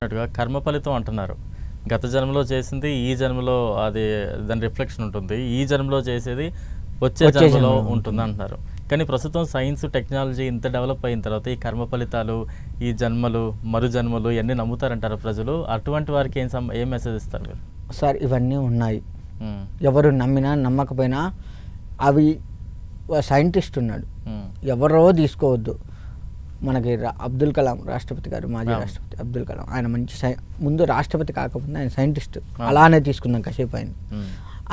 చెప్పినట్టుగా కర్మ ఫలితం అంటున్నారు. గత జన్మలో చేసింది ఈ జన్మలో అది దాని రిఫ్లెక్షన్ ఉంటుంది, ఈ జన్మలో చేసేది వచ్చే జన్మలో ఉంటుంది అంటున్నారు. కానీ ప్రస్తుతం సైన్స్ టెక్నాలజీ ఇంత డెవలప్ అయిన తర్వాత ఈ కర్మ ఫలితాలు, ఈ జన్మలు, మరు జన్మలు ఇవన్నీ నమ్ముతారంటారు ప్రజలు. అటువంటి వారికి ఏం మెసేజ్ ఇస్తారు మీరు? సార్ ఇవన్నీ ఉన్నాయి, ఎవరు నమ్మినా నమ్మకపోయినా అవి సైంటిస్ట్ ఉన్నాడు, ఎవరో తీసుకోవద్దు. మనకి అబ్దుల్ కలాం రాష్ట్రపతి గారు, మాజీ రాష్ట్రపతి అబ్దుల్ కలాం, ఆయన మంచి ముందు రాష్ట్రపతి కాకపోతే ఆయన సైంటిస్ట్, అలానే తీసుకుందాం కాసేపు ఆయన.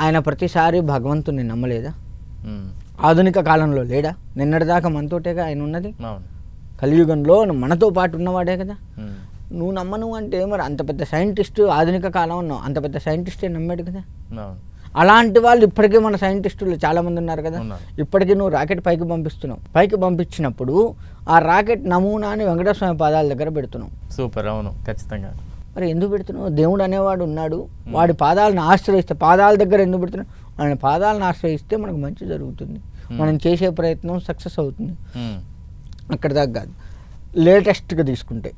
ఆయన ప్రతిసారి భగవంతుని నమ్మలేదా? ఆధునిక కాలంలో లేడా? నిన్నటిదాకా మనతోటేగా ఆయన ఉన్నది, కలియుగంలో మనతో పాటు ఉన్నవాడే కదా. నువ్వు నమ్మను అంటే మరి అంత పెద్ద సైంటిస్ట్, ఆధునిక కాలం ఉన్నావు, అంత పెద్ద సైంటిస్టే నమ్మాడు కదా. అలాంటి వాళ్ళు ఇప్పటికీ మన సైంటిస్టులు చాలామంది ఉన్నారు కదా. ఇప్పటికీ నువ్వు రాకెట్ పైకి పంపిస్తున్నావు, పైకి పంపించినప్పుడు ఆ రాకెట్ నమూనాని వెంకటేశ్వర స్వామి పాదాల దగ్గర పెడుతున్నావు. సూపర్, అవును, ఖచ్చితంగా. మరి ఎందుకు పెడుతున్నావు? దేవుడు అనేవాడు ఉన్నాడు, వాడి పాదాలను ఆశ్రయిస్తే, పాదాల దగ్గర ఎందుకు పెడుతున్నావు? ఆయన పాదాలను ఆశ్రయిస్తే మనకు మంచి జరుగుతుంది, మనం చేసే ప్రయత్నం సక్సెస్ అవుతుంది. అక్కడ దాకా కాదు, లేటెస్ట్గా తీసుకుంటే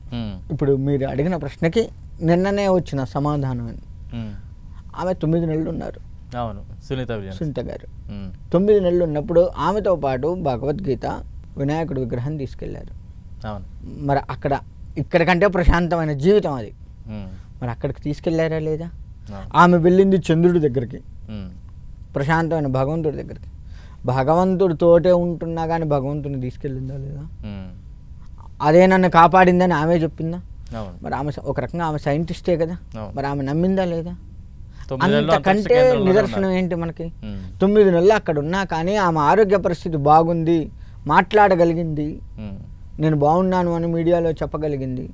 ఇప్పుడు మీరు అడిగిన ప్రశ్నకి నిన్ననే వచ్చిన సమాధానం. ఆమె 9 నెలలు ఉన్నారు, అవును, సునీత గారు 9 నెలలు ఉన్నప్పుడు ఆమెతో పాటు భగవద్గీత, వినాయకుడి విగ్రహం తీసుకెళ్లారు. మరి ఇక్కడికంటే ప్రశాంతమైన జీవితం అది, మరి అక్కడికి తీసుకెళ్లారా లేదా? ఆమె వెళ్ళింది చంద్రుడి దగ్గరికి, ప్రశాంతమైన భగవంతుడి దగ్గరికి. భగవంతుడితోటే ఉంటున్నా కానీ భగవంతుని తీసుకెళ్ళిందా లేదా? అదే నన్ను కాపాడిందని ఆమె చెప్పిందా? మరి ఆమె ఒక రకంగా ఆమె సైంటిస్టే కదా, మరి ఆమె నమ్మిందా లేదా? అంతకంటే నిదర్శనం ఏంటి మనకి? 9 నెలలు అక్కడ ఉన్నా కానీ ఆమె ఆరోగ్య పరిస్థితి బాగుంది, మాట్లాడగలిగింది, నేను బాగున్నాను అని మీడియాలో చెప్పగలిగింది.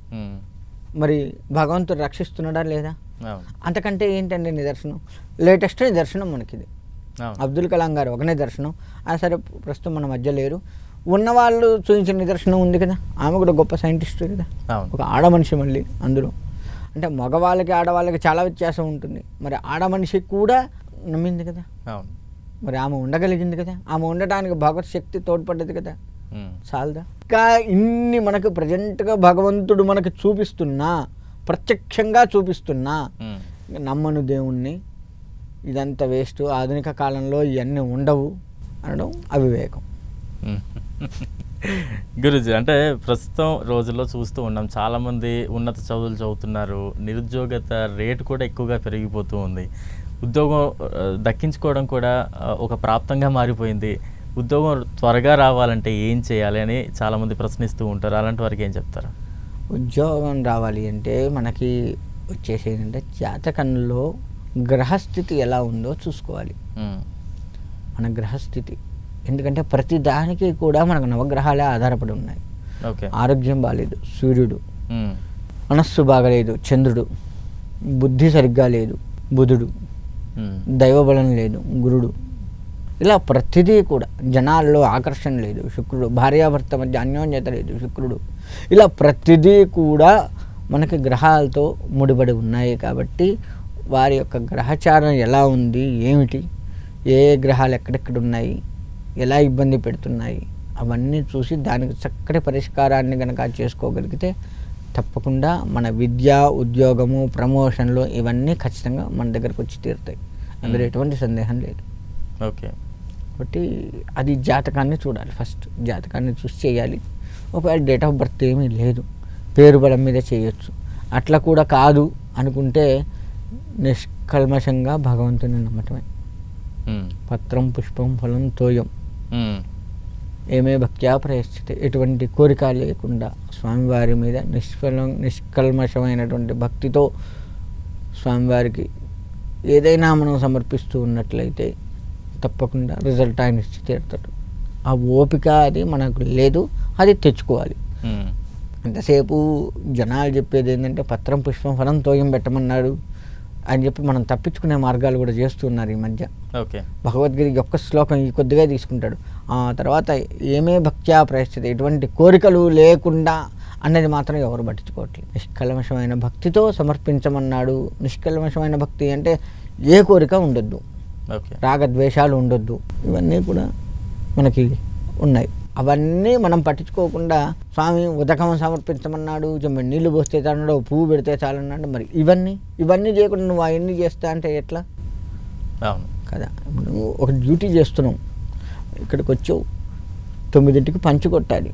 మరి భగవంతుడు రక్షిస్తున్నాడా లేదా? అంతకంటే ఏంటండి నిదర్శనం? లేటెస్ట్ నిదర్శనం మనకిది. అబ్దుల్ కలాం గారు ఒక నిదర్శనం. సరే ప్రస్తుతం మన మధ్య లేరు, ఉన్నవాళ్ళు చూపించిన నిదర్శనం ఉంది కదా. ఆమె కూడా గొప్ప సైంటిస్ట్ కదా, ఒక ఆడ మనిషి. మళ్ళీ అందులో అంటే మగవాళ్ళకి ఆడవాళ్ళకి చాలా వ్యత్యాసం ఉంటుంది. మరి ఆడ మనిషి కూడా నమ్మింది కదా, మరి ఆమె ఉండగలిగింది కదా, ఆమె ఉండటానికి భగవత్ శక్తి తోడ్పడ్డది కదా, చాలదా? ఇంకా ఇన్ని మనకు ప్రజెంట్గా భగవంతుడు మనకు చూపిస్తున్నా, ప్రత్యక్షంగా చూపిస్తున్నా, నమ్మను దేవుణ్ణి, ఇదంతా వేస్ట్, ఆధునిక కాలంలో ఇవన్నీ ఉండవు అనడం అవివేకం. గురుజీ, అంటే ప్రస్తుతం రోజుల్లో చూస్తూ ఉన్నాం, చాలామంది ఉన్నత చదువులు చదువుతున్నారు, నిరుద్యోగత రేటు కూడా ఎక్కువగా పెరిగిపోతూ ఉంది, ఉద్యోగం దక్కించుకోవడం కూడా ఒక ప్రాప్తంగా మారిపోయింది. ఉద్యోగం త్వరగా రావాలంటే ఏం చేయాలి అని చాలామంది ప్రశ్నిస్తూ ఉంటారు. అలాంటి వారికి ఏం చెప్తారు? ఉద్యోగం రావాలి అంటే మనకి వచ్చేసి ఏంటంటే జాతకంలో గ్రహస్థితి ఎలా ఉందో చూసుకోవాలి. మన గ్రహస్థితి, ఎందుకంటే ప్రతి దానికి కూడా మనకు నవగ్రహాలే ఆధారపడి ఉన్నాయి. ఆరోగ్యం బాగాలేదు సూర్యుడు, మనస్సు బాగలేదు చంద్రుడు, బుద్ధి సరిగ్గా లేదు బుధుడు, దైవబలం లేదు గురుడు, ఇలా ప్రతిదీ కూడా, జనాల్లో ఆకర్షణ లేదు శుక్రుడు, భార్యాభర్త మధ్య అన్యోన్యత లేదు శుక్రుడు, ఇలా ప్రతిదీ కూడా మనకి గ్రహాలతో ముడిపడి ఉన్నాయి. కాబట్టి వారి యొక్క గ్రహచారం ఎలా ఉంది, ఏమిటి, ఏ గ్రహాలు ఎక్కడెక్కడ ఉన్నాయి, ఎలా ఇబ్బంది పెడుతున్నాయి, అవన్నీ చూసి దానికి చక్కటి పరిష్కారాన్ని కనుక చేసుకోగలిగితే తప్పకుండా మన విద్య, ఉద్యోగము, ప్రమోషన్లు ఇవన్నీ ఖచ్చితంగా మన దగ్గరకు వచ్చి తీరుతాయి, అందులో ఎటువంటి సందేహం లేదు. ఓకే, కాబట్టి అది జాతకాన్ని చూడాలి, ఫస్ట్ జాతకాన్ని చూసి చేయాలి. ఒకవేళ డేట్ ఆఫ్ బర్త్ ఏమీ లేదు, పేరు బలం మీద చేయొచ్చు. అట్లా కూడా కాదు అనుకుంటే నిష్కల్మషంగా భగవంతుని నమ్మటమే. పత్రం పుష్పం ఫలం తోయం ఏమే భక్త్యా ప్రయశ్చితే, ఎటువంటి కోరిక లేకుండా స్వామివారి మీద నిష్కల్మషమైనటువంటి భక్తితో స్వామివారికి ఏదైనా మనం సమర్పిస్తూ ఉన్నట్లయితే తప్పకుండా రిజల్ట్ ఆయన ఇచ్చి తీరుతాడు. ఆ ఓపిక అది మనకు లేదు, అది తెచ్చుకోవాలి. ఎంతసేపు జనాలు చెప్పేది ఏంటంటే పత్రం పుష్పం ఫలం తోయం పెట్టమన్నాడు అని చెప్పి మనం తప్పించుకునే మార్గాలు కూడా చేస్తున్నారు ఈ మధ్య. భగవద్గీత ఒక్క శ్లోకం ఈ కొద్దిగా తీసుకుంటాడు, ఆ తర్వాత ఏమే భక్త్యా ప్రయశ్చితే, ఎటువంటి కోరికలు లేకుండా అనేది మాత్రం ఎవరు పట్టించుకోవట్లేదు. నిష్కల్మషమైన భక్తితో సమర్పించమన్నాడు. నిష్కల్మషమైన భక్తి అంటే ఏ కోరిక ఉండొద్దు, రాగద్వేషాలు ఉండొద్దు, ఇవన్నీ కూడా మనకి ఉన్నాయి. అవన్నీ మనం పట్టించుకోకుండా స్వామి ఉదకం సమర్పించమన్నాడు, నీళ్లు పోస్తే చాలన్నాడు, పువ్వు పెడితే చాలన్నాడు. మరి ఇవన్నీ చేయకుండా నువ్వు అవన్నీ చేస్తా అంటే ఎట్లా కదా? నువ్వు ఒక డ్యూటీ చేస్తున్నావు, ఇక్కడికి వచ్చావు, 9ంటికి పంచి కొట్టాలి,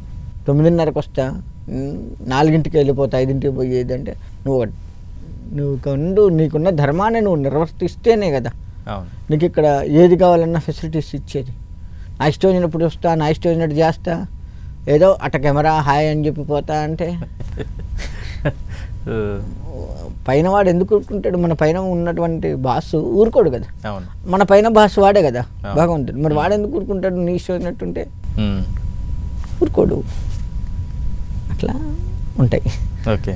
9:30కి వస్తా, 4ంటికి వెళ్ళిపోతా, 5ంటికి పోయేది అంటే నువ్వు నీకున్న ధర్మాన్ని నువ్వు నిర్వర్తిస్తేనే కదా నీకు ఇక్కడ ఏది కావాలన్నా ఫెసిలిటీస్ ఇచ్చేది. నా ఇష్టం వచ్చినప్పుడు వస్తా, నా ఇష్టం వచ్చినట్టు చేస్తా, ఏదో అట్ట కెమెరా హాయ్ అని చెప్పిపోతా అంటే పైన వాడు ఎందుకు ఊరుకుంటాడు? మన పైన ఉన్నటువంటి బాస్ ఊరుకోడు కదా, మన పైన బాస్ వాడే కదా భగవంతుడు. మరి వాడు ఎందుకు ఊరుకుంటాడు? నీ ఇష్టం వచ్చినట్టుంటే ఊరుకోడు. అట్లా ఉంటాయి. ఓకే.